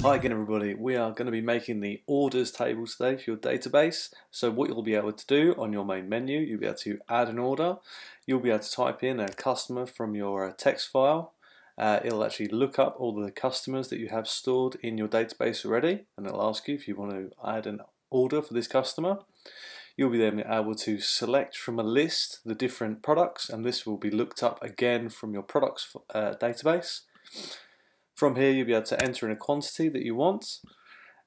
Hi again everybody, we are going to be making the orders table today for your database. So what you'll be able to do on your main menu, you'll be able to add an order, you'll be able to type in a customer from your text file. It'll actually look up all the customers that you have stored in your database already, and it'll ask you if you want to add an order for this customer. You'll be then able to select from a list the different products, and this will be looked up again from your products database. From here you'll be able to enter in a quantity that you want,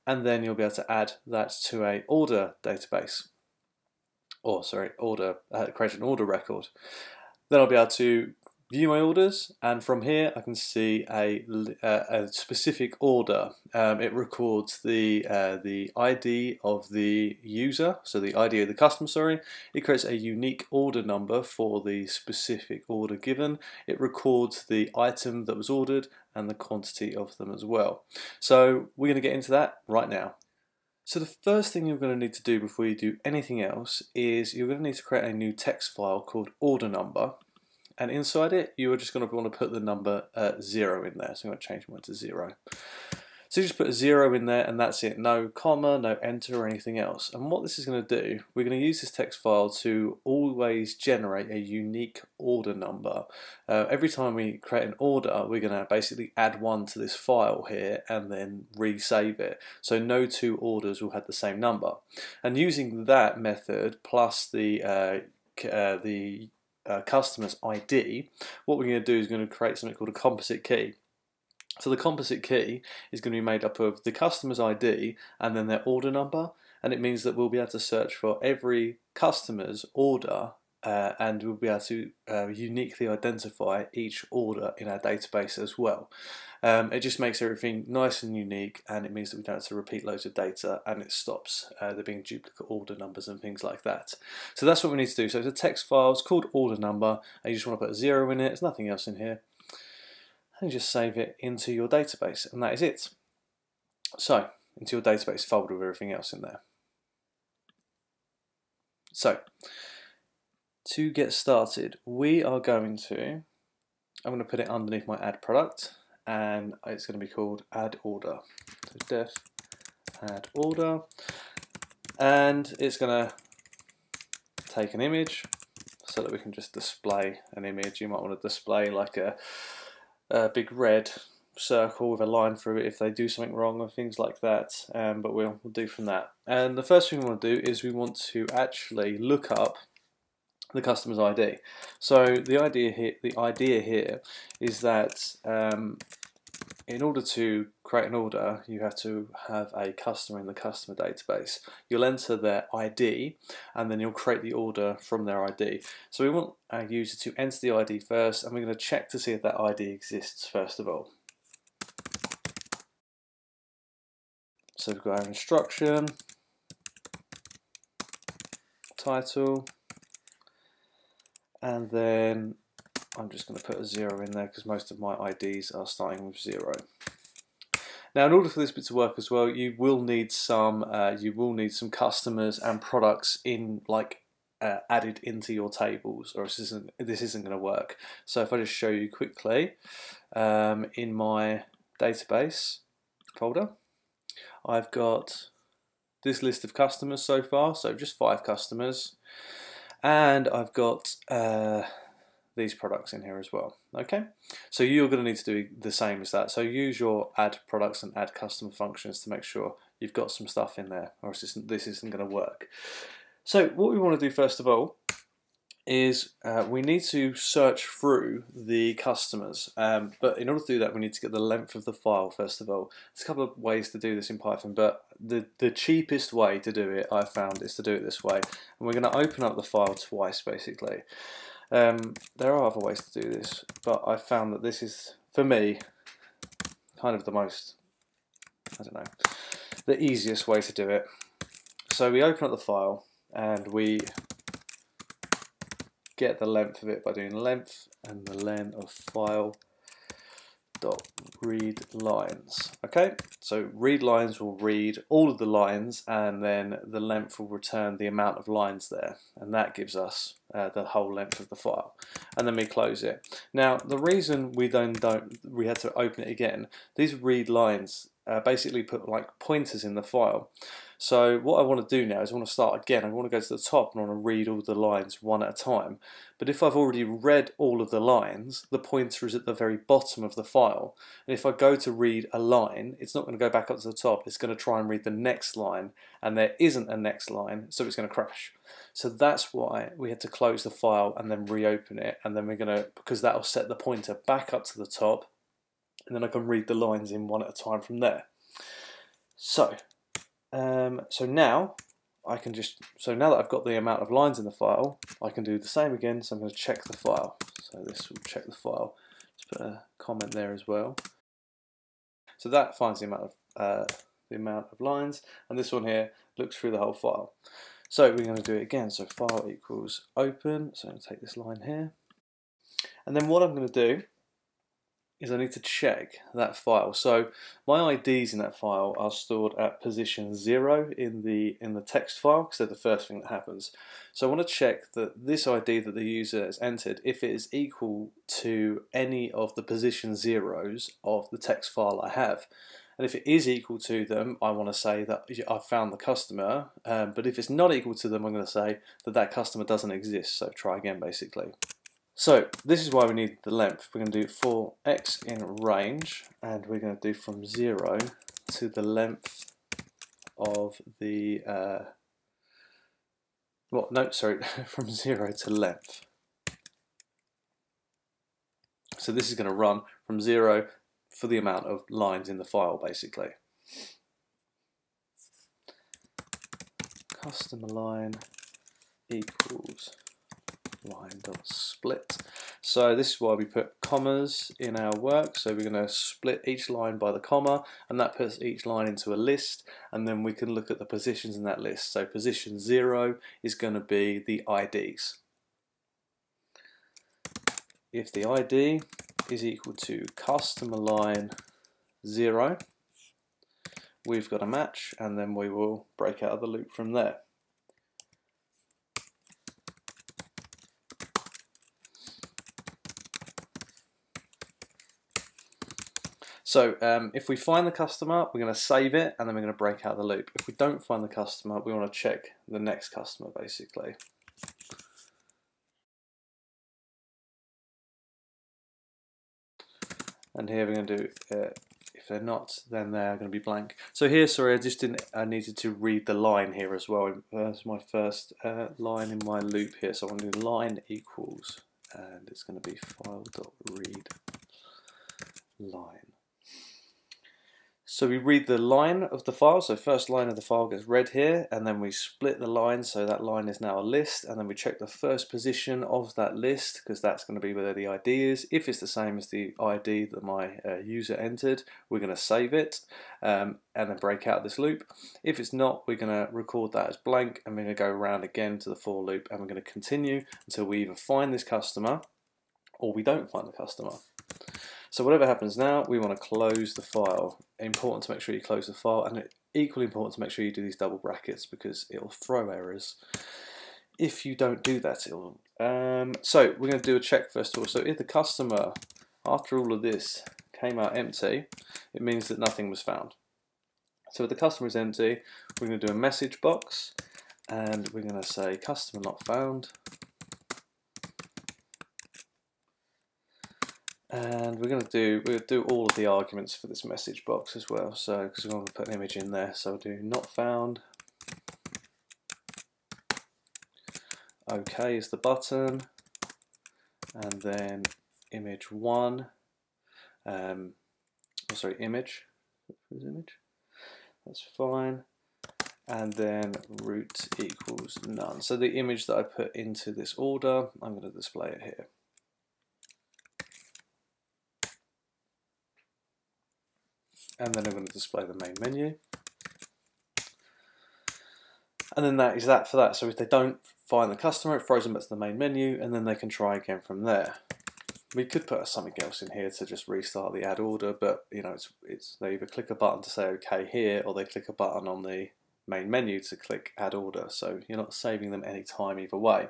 and then you'll be able to add that to a order database, or create an order record. Then I'll be able to view my orders, and from here I can see a specific order. It records the ID of the user, so the ID of the customer, sorry. It creates a unique order number for the specific order given. It records the item that was ordered and the quantity of them as well. So we're going to get into that right now. So the first thing you're going to need to do before you do anything else is you're going to need to create a new text file called order number. And inside it, you are just going to want to put the number 0 in there. So I'm going to change mine to 0. So you just put a 0 in there, and that's it. No comma, no enter, or anything else. And what this is going to do, we're going to use this text file to always generate a unique order number. Every time we create an order, we're going to basically add one to this file here and then resave it. So no two orders will have the same number. And using that method plus the customer's ID, what we're going to do is going to create something called a composite key. So the composite key is going to be made up of the customer's ID and then their order number, and it means that we'll be able to search for every customer's order and we'll be able to uniquely identify each order in our database as well. It just makes everything nice and unique, and it means that we don't have to repeat loads of data, and it stops there being duplicate order numbers and things like that. So that's what we need to do. So it's a text file, it's called order number, and you just want to put a 0 in it, there's nothing else in here, and just save it into your database, and that is it. So into your database folder with everything else in there. So to get started, I'm going to put it underneath my add product, and it's going to be called add order. So def add order, and it's going to take an image so that we can just display an image. You might want to display like a big red circle with a line through it if they do something wrong or things like that, but we'll do from that. And the first thing we want to do is we want to actually look up the customer's ID. So the idea here is that in order to create an order, you have to have a customer in the customer database. You'll enter their ID, and then you'll create the order from their ID. So we want our user to enter the ID first, and we're going to check to see if that ID exists first of all. So we've got our instruction, title, and then I'm just going to put a 0 in there because most of my IDs are starting with 0. Now, in order for this bit to work as well, you will need some customers and products added into your tables, or this isn't going to work. So if I just show you quickly, in my database folder, I've got this list of customers so far, so just 5 customers, and I've got these products in here as well. Okay, so you're going to need to do the same as that. So use your add products and add customer functions to make sure you've got some stuff in there, or this isn't going to work. So what we want to do first of all is we need to search through the customers, but in order to do that we need to get the length of the file first of all. There's a couple of ways to do this in Python, but the cheapest way to do it, I found, is to do it this way. And we're going to open up the file twice basically. There are other ways to do this, but I found that this is, for me, kind of the most, the easiest way to do it. So we open up the file and we get the length of it by doing length and the len of file dot read lines. Okay, so read lines will read all of the lines, and then the length will return the amount of lines there, and that gives us the whole length of the file. And then we close it. Now the reason we had to open it again, these read lines basically put like pointers in the file. So what I want to do now is I want to start again. I want to go to the top and I want to read all the lines one at a time. But if I've already read all of the lines, the pointer is at the very bottom of the file. And if I go to read a line, it's not going to go back up to the top. It's going to try and read the next line, and there isn't a next line, so it's going to crash. So that's why we had to close the file and then reopen it, and then we're going to, because that'll set the pointer back up to the top, and then I can read the lines in one at a time from there. So now I can now that I've got the amount of lines in the file, I can do the same again. So I'm going to check the file. So this will check the file. Just put a comment there as well. So that finds the amount of lines, and this one here looks through the whole file. So we're going to do it again. So file equals open. So I'm going to take this line here, and then what I'm going to do is I need to check that file. So my IDs in that file are stored at position 0 in the text file, because they're the first thing that happens. So I want to check that this ID that the user has entered, if it is equal to any of the position zeros of the text file I have. And if it is equal to them, I want to say that I've found the customer. But if it's not equal to them, I'm going to say that that customer doesn't exist. So try again, basically. So this is why we need the length. We're going to do for x in range, and we're going to do from 0 to the length of the from 0 to length. So this is going to run from 0 for the amount of lines in the file, basically. Customer line equals line.split. So this is why we put commas in our work. So we're going to split each line by the comma, and that puts each line into a list, and then we can look at the positions in that list. So position 0 is going to be the IDs. If the ID is equal to customer line 0, we've got a match, and then we will break out of the loop from there. So if we find the customer, we're going to save it, and then we're going to break out the loop. If we don't find the customer, we want to check the next customer, basically. And here we're going to do, if they're not, then they're going to be blank. So here, sorry, I needed to read the line here as well. That's my first line in my loop here. So I'm going to do line equals, and it's going to be file.read line. So we read the line of the file, so first line of the file gets read here, and then we split the line, so that line is now a list, and then we check the first position of that list, because that's going to be where the ID is. If it's the same as the ID that my user entered, we're going to save it, and then break out this loop. If it's not, we're going to record that as blank, and we're going to go around again to the for loop, and we're going to continue until we either find this customer, or we don't find the customer. So whatever happens now, we want to close the file. Important to make sure you close the file, and equally important to make sure you do these double brackets, because it'll throw errors if you don't do that. So we're going to do a check first of all. So if the customer, after all of this, came out empty, it means that nothing was found. So if the customer is empty, we're going to do a message box, and we're going to say customer not found. And we'll do all of the arguments for this message box as well. So because we're going to put an image in there, so we'll do not found. OK is the button, and then image 1. Image. That's fine. And then root equals none. So the image that I put into this order, I'm going to display it here. And then I'm going to display the main menu. And then that is that for that. So if they don't find the customer, it throws them back to the main menu, and then they can try again from there. We could put something else in here to just restart the add order, but you know, they either click a button to say OK here, or they click a button on the main menu to click add order. So you're not saving them any time either way.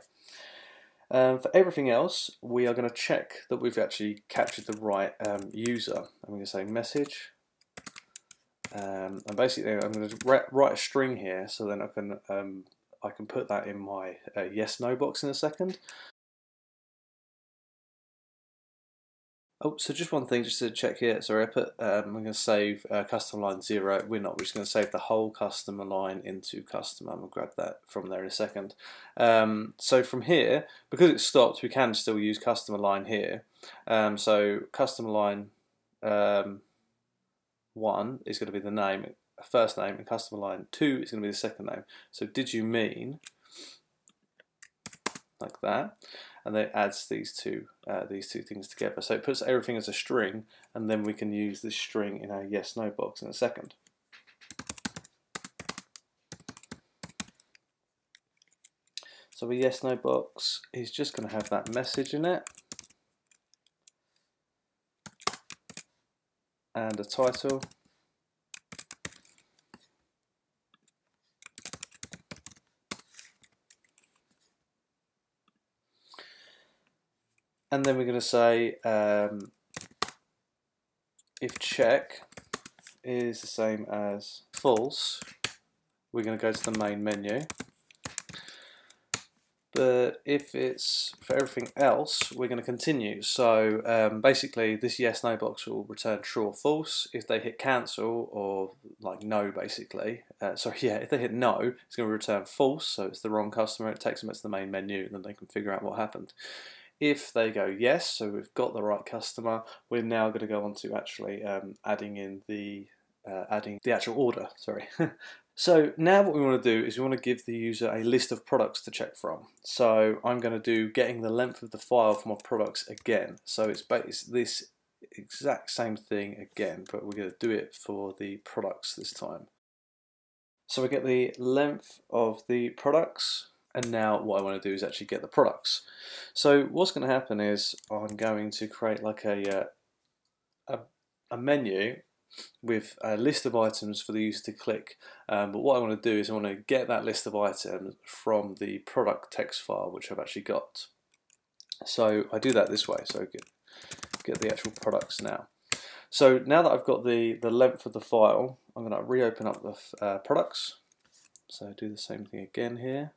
For everything else, we are going to check that we've actually captured the right user. I'm going to say message and basically I'm going to write a string here, so then I can put that in my yes no box in a second. Oh, so just one thing, just to check here. Sorry, I'm going to save customer line 0. We're just going to save the whole customer line into customer. I'm going to grab that from there in a second. So from here, because it's stopped, we can still use customer line here. So customer line 1 is going to be the name, first name, and customer line 2 is going to be the second name. So did you mean, like that, and then it adds these two things together. So it puts everything as a string, and then we can use this string in our yes no box in a second. So a yes no box is just going to have that message in it and a title. And then we're going to say if check is the same as false, we're going to go to the main menu. But if it's for everything else, we're going to continue. So basically this yes no box will return true or false. If they hit cancel, or like no basically, if they hit no, it's going to return false, so it's the wrong customer. It takes them to the main menu, and then they can figure out what happened. If they go yes, so we've got the right customer, we're now going to go on to actually adding the actual order. Sorry. So now what we want to do is we want to give the user a list of products to check from. So I'm going to do getting the length of the file for my products again. So it's this exact same thing again, but we're going to do it for the products this time. So we get the length of the products. And now what I want to do is actually get the products. So what's going to happen is I'm going to create like a menu with a list of items for the user to click. But what I want to do is I want to get that list of items from the product text file, which I've actually got. So I do that this way. So get the actual products now. So now that I've got the length of the file, I'm going to reopen up the products. So do the same thing again here.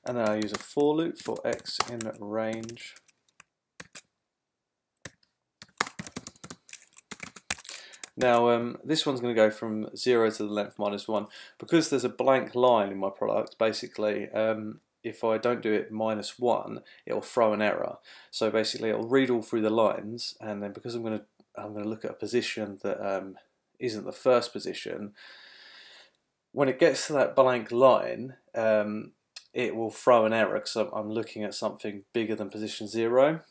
And then I use a for loop for x in range. Now this one's going to go from 0 to the length -1. Because there's a blank line in my product, basically if I don't do it -1, it'll throw an error. So basically it'll read all through the lines, and then because I'm going to look at a position that isn't the first position, when it gets to that blank line, it will throw an error because I'm looking at something bigger than position 0.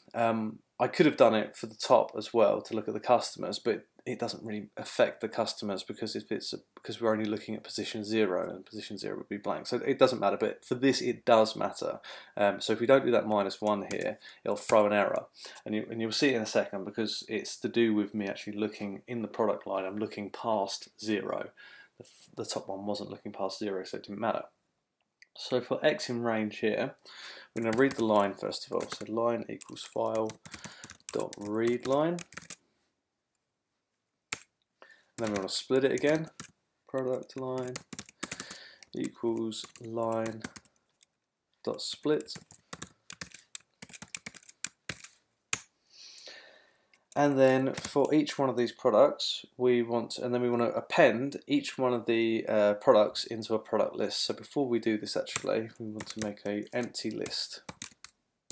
I could have done it for the top as well to look at the customers, but it doesn't really affect the customers because because we're only looking at position 0, and position 0 would be blank. So it doesn't matter, but for this it does matter. So if we don't do that -1 here, it'll throw an error, and you'll see it in a second because it's to do with me actually looking in the product line. I'm looking past 0. The top one wasn't looking past 0, so it didn't matter. So for x in range here, we're going to read the line first of all. So line equals file dot read line. And then we're going to split it again. Product line equals line dot split. And then for each one of these products, we want to append each one of the products into a product list. So before we do this, actually, we want to make an empty list.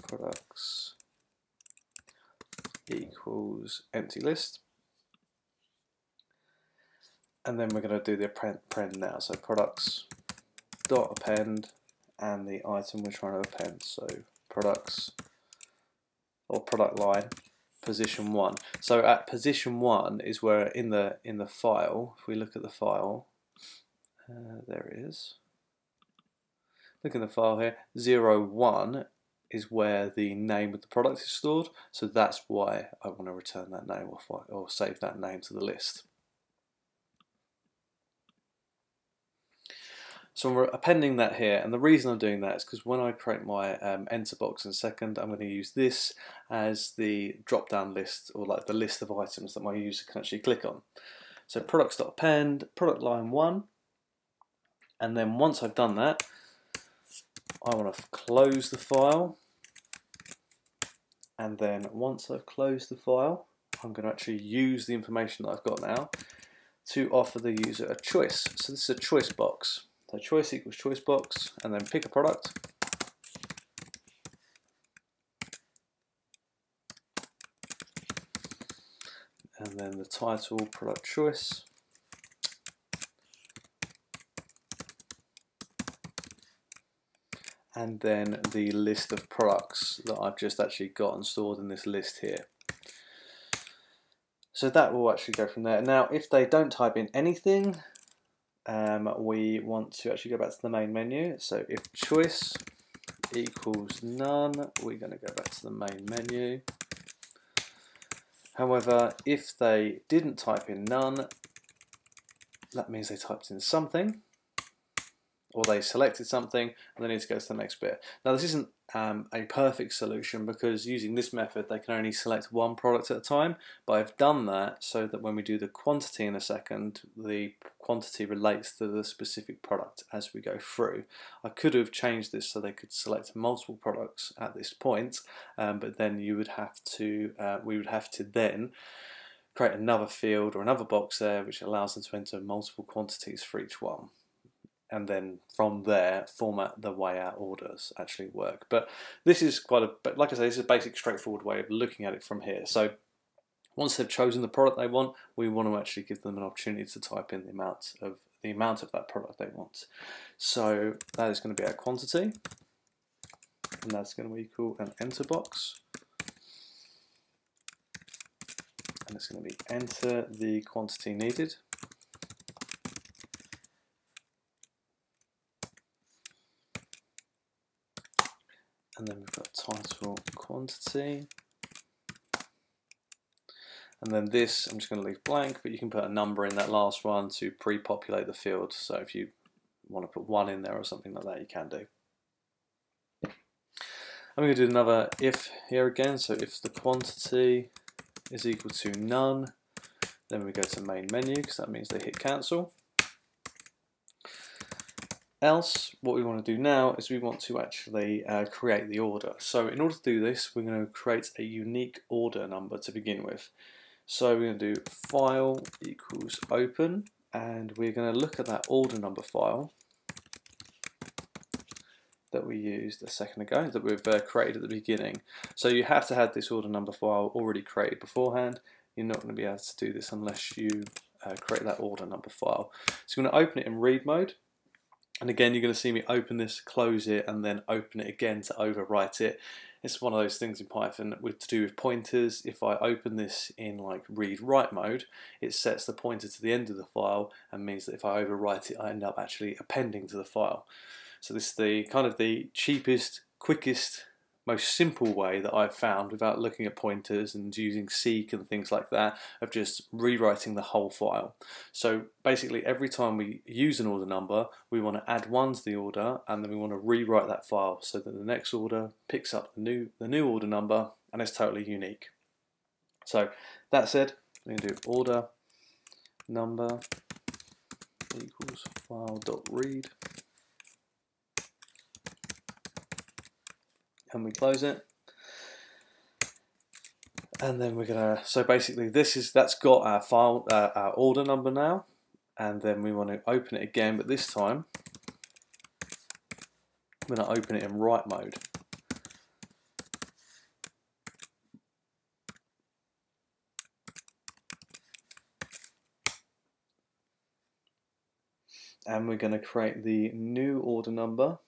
Products equals empty list. And then we're going to do the append now. So products dot append and the item we're trying to append. So products or product line. Position 1. So at position 1 is where in the file, if we look at the file, there it is. Look in the file here, 01 is where the name of the product is stored. So that's why I want to return that name or save that name to the list. So I'm appending that here, and the reason I'm doing that is because when I create my enter box in a second, I'm going to use this as the drop-down list, or like the list of items that my user can actually click on. So products.append, product line 1, and then once I've done that, I want to close the file, and then once I've closed the file, I'm going to actually use the information that I've got now to offer the user a choice. So this is a choice box. So choice equals choice box, and then pick a product. And then the title, product choice. And then the list of products that I've just actually got and stored in this list here. So that will actually go from there. Now, if they don't type in anything, we want to actually go back to the main menu. So if choice equals none, we're going to go back to the main menu. However, if they didn't type in none, that means they typed in something, or they selected something, and they need to go to the next bit. Now this isn't a perfect solution, because using this method they can only select one product at a time, but I've done that so that when we do the quantity in a second, the quantity relates to the specific product as we go through. I could have changed this so they could select multiple products at this point, but then you would have to, we would have to then create another field or another box there which allows them to enter multiple quantities for each one, and then from there format the way our orders actually work. But this is quite a, but like I say, this is a basic straightforward way of looking at it from here. So once they've chosen the product they want, we want to actually give them an opportunity to type in the amount of that product they want. So that is going to be our quantity, and that's going to equal an enter box, and it's going to be enter the quantity needed. And then we've got title quantity. And then this, I'm just going to leave blank, but you can put a number in that last one to pre-populate the field. So if you want to put 1 in there or something like that, you can do. I'm going to do another if here again. So if the quantity is equal to none, then we go to main menu, because that means they hit cancel. Else, what we want to do now is we want to actually create the order. So in order to do this, we're going to create a unique order number to begin with. So we're going to do file equals open, and we're going to look at that order number file that we used a second ago, that we've created at the beginning. So you have to have this order number file already created beforehand. You're not going to be able to do this unless you create that order number file. So we're going to open it in read mode. And again, you're going to see me open this, close it, and then open it again to overwrite it. It's one of those things in Python to do with pointers. If I open this in like read-write mode, it sets the pointer to the end of the file and means that if I overwrite it, I end up actually appending to the file. So this is the kind of the cheapest, quickest, most simple way that I've found, without looking at pointers and using seek and things like that, of just rewriting the whole file. So basically every time we use an order number, we want to add 1 to the order, and then we want to rewrite that file so that the next order picks up the new order number, and it's totally unique. So that said, we're going to do order number equals file.read, and we close it. And then we're gonna, so basically that's got our file, our order number now, and then we want to open it again, but this time I'm going to open it in write mode. And we're going to create the new order number.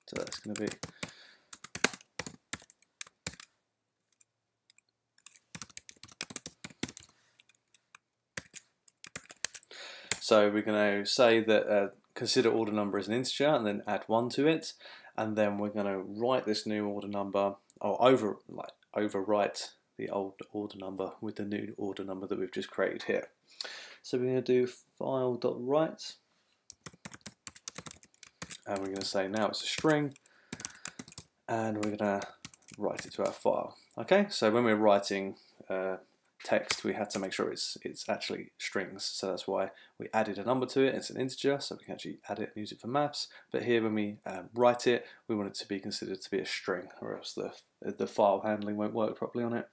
So that's going to be so we're going to say that consider order number as an integer, and then add 1 to it, and then we're going to write this new order number, or overwrite the old order number with the new order number that we've just created here. So we're going to do file.write, and we're going to say now it's a string, and we're going to write it to our file. Okay, so when we're writing text, we had to make sure it's actually strings, so that's why we added a number to it. It's an integer, so we can actually add it and use it for maths. But here, when we write it, we want it to be considered to be a string, or else the file handling won't work properly on it.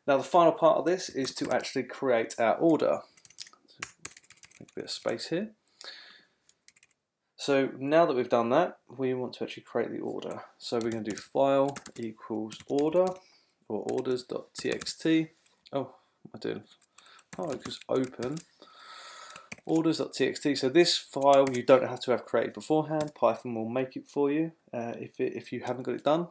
Now, the final part of this is to actually create our order. So, make a bit of space here. So now that we've done that, we want to actually create the order. So we're going to do file equals order, or orders.txt. Oh, what am I doing? Oh, just open orders.txt. So this file you don't have to have created beforehand. Python will make it for you if you haven't got it done.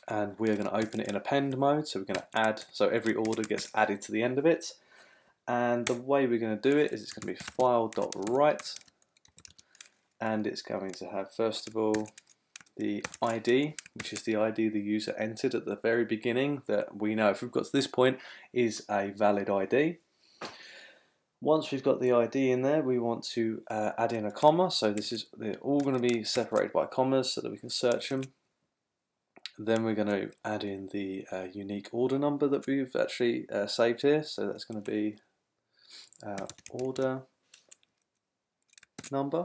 And we're going to open it in append mode. So we're going to add, so every order gets added to the end of it. And the way we're going to do it is it's going to be file.write. And it's going to have, first of all, the ID, which is the ID the user entered at the very beginning, that we know if we've got to this point is a valid ID. Once we've got the ID in there, we want to add in a comma. So they're all going to be separated by commas so that we can search them. Then we're going to add in the unique order number that we've actually saved here. So that's going to be order number.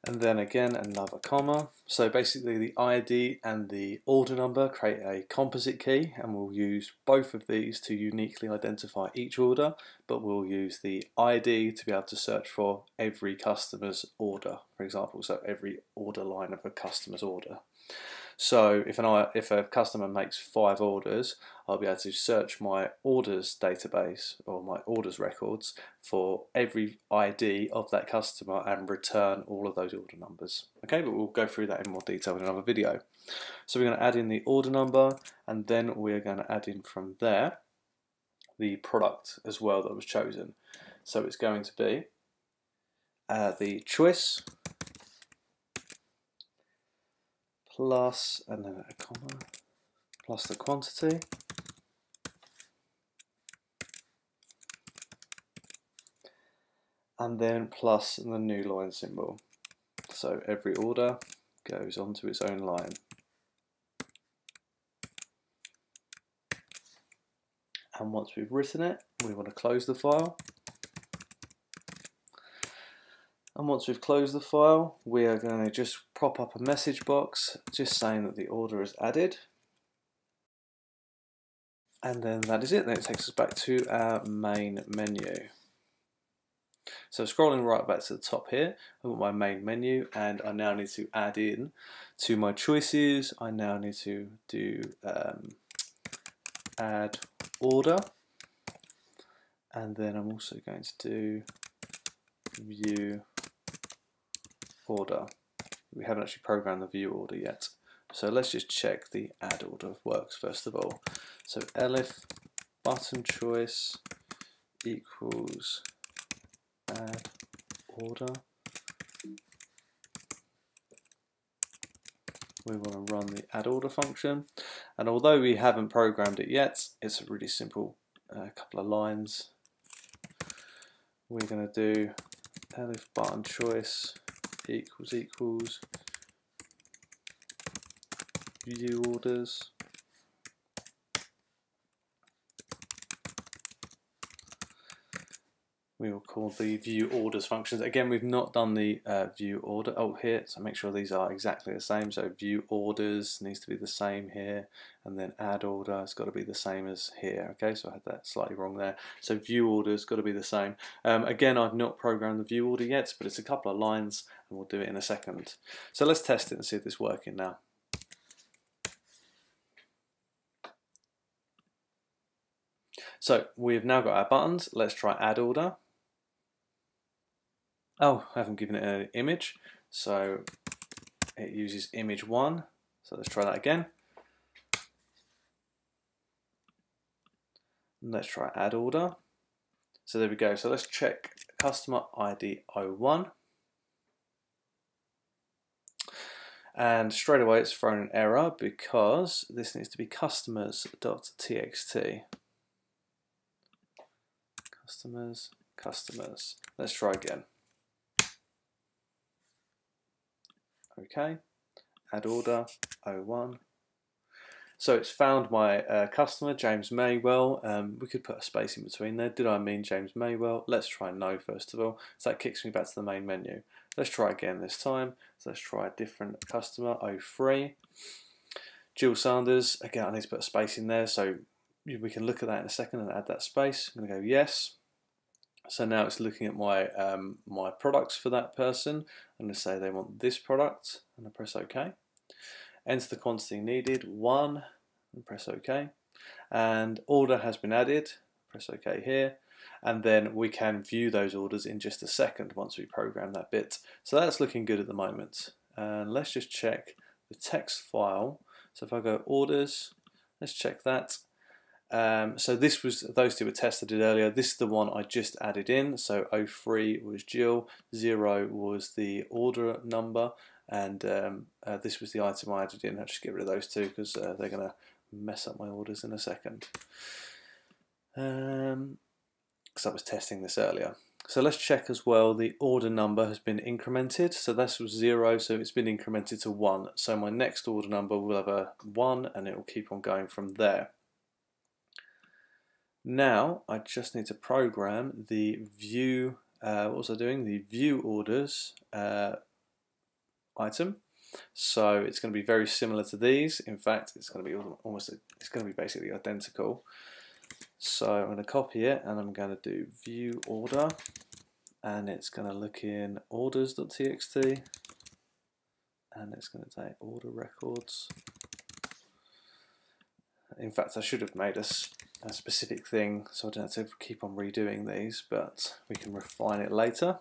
And then again another comma. So basically the ID and the order number create a composite key, and we'll use both of these to uniquely identify each order, but we'll use the ID to be able to search for every customer's order, for example, so every order line of a customer's order. So if a customer makes 5 orders, I'll be able to search my orders database or my orders records for every ID of that customer and return all of those order numbers. Okay, but we'll go through that in more detail in another video. So we're going to add in the order number, and then we're going to add in from there the product as well that was chosen. So it's going to be the choice plus, and then a comma, plus the quantity, and then plus the new line symbol. So every order goes onto its own line. And once we've written it, we want to close the file. And once we've closed the file, we are going to just prop up a message box just saying that the order is added. And then that is it. Then it takes us back to our main menu. So scrolling right back to the top here, I've got my main menu, and I now need to add in to my choices. I now need to do add order, and then I'm also going to do view order. We haven't actually programmed the view order yet, so let's just check the add order works first of all. So elif button choice equals add order. We want to run the add order function, and although we haven't programmed it yet, it's a really simple couple of lines. We're going to do elif button choice equals view orders. We will call the view orders functions. Again, we've not done the view order here, so make sure these are exactly the same. So view orders needs to be the same here, and then add order has got to be the same as here. Okay, so I had that slightly wrong there. So view orders got to be the same. Again, I've not programmed the view order yet, but it's a couple of lines, and we'll do it in a second. So let's test it and see if it's working now. So we've now got our buttons. Let's try add order. Oh, I haven't given it an image, so it uses image 1. So let's try that again. And let's try add order. So there we go. So let's check customer ID 01. And straight away it's thrown an error because this needs to be customers.txt. Customers. Let's try again. Okay, add order 01. So it's found my customer, James Maywell. We could put a space in between there. Did I mean James Maywell? Let's try no first of all. So that kicks me back to the main menu. Let's try again this time. So let's try a different customer, 03. Jill Sanders. Again, I need to put a space in there, so we can look at that in a second and add that space. I'm going to go yes. So now it's looking at my my products for that person. I'm going to say they want this product, and I press OK. Enter the quantity needed, 1, and press OK. And order has been added, press OK here. And then we can view those orders in just a second once we program that bit. So that's looking good at the moment. And let's just check the text file. So if I go orders, let's check that. So this was, those two were tests I did earlier. This is the one I just added in. So 03 was Jill, 0 was the order number, and this was the item I added in. I'll just get rid of those two because they're going to mess up my orders in a second. Because I was testing this earlier. So let's check as well, the order number has been incremented. So this was 0, so it's been incremented to 1. So my next order number will have a 1 and it will keep on going from there. Now I just need to program the view, what was I doing? The view orders item. So it's going to be very similar to these. In fact, it's going to be it's going to be basically identical. So I'm going to copy it and I'm going to do view order, and it's going to look in orders.txt, and it's going to take order records. In fact, I should have made a specific thing so I don't have to keep on redoing these, but we can refine it later.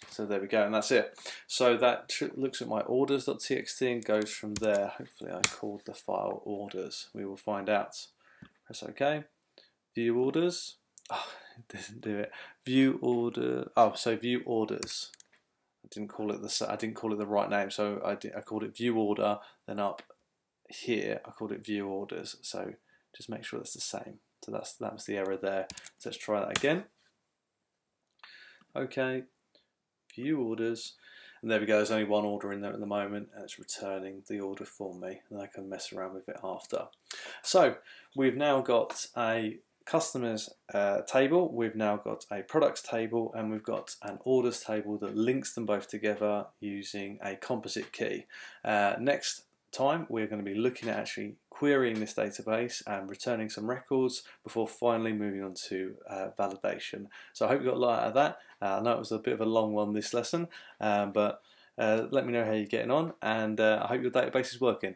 So there we go, and that's it. So that looks at my orders.txt and goes from there. Hopefully I called the file orders. We will find out. Press OK. View orders. Oh, it didn't do it. View order. Oh, so view orders. I didn't call it the right name. So I called it view order. Then up here I called it view orders. So just make sure that's the same. So that was the error there. So let's try that again. OK. View orders, and there we go. There's only one order in there at the moment, and it's returning the order for me, and I can mess around with it after. So we've now got a customers table, we've now got a products table, and we've got an orders table that links them both together using a composite key. Next time we're going to be looking at actually querying this database and returning some records before finally moving on to validation. So I hope you got a lot out of that. I know it was a bit of a long one, this lesson, but let me know how you're getting on, and I hope your database is working.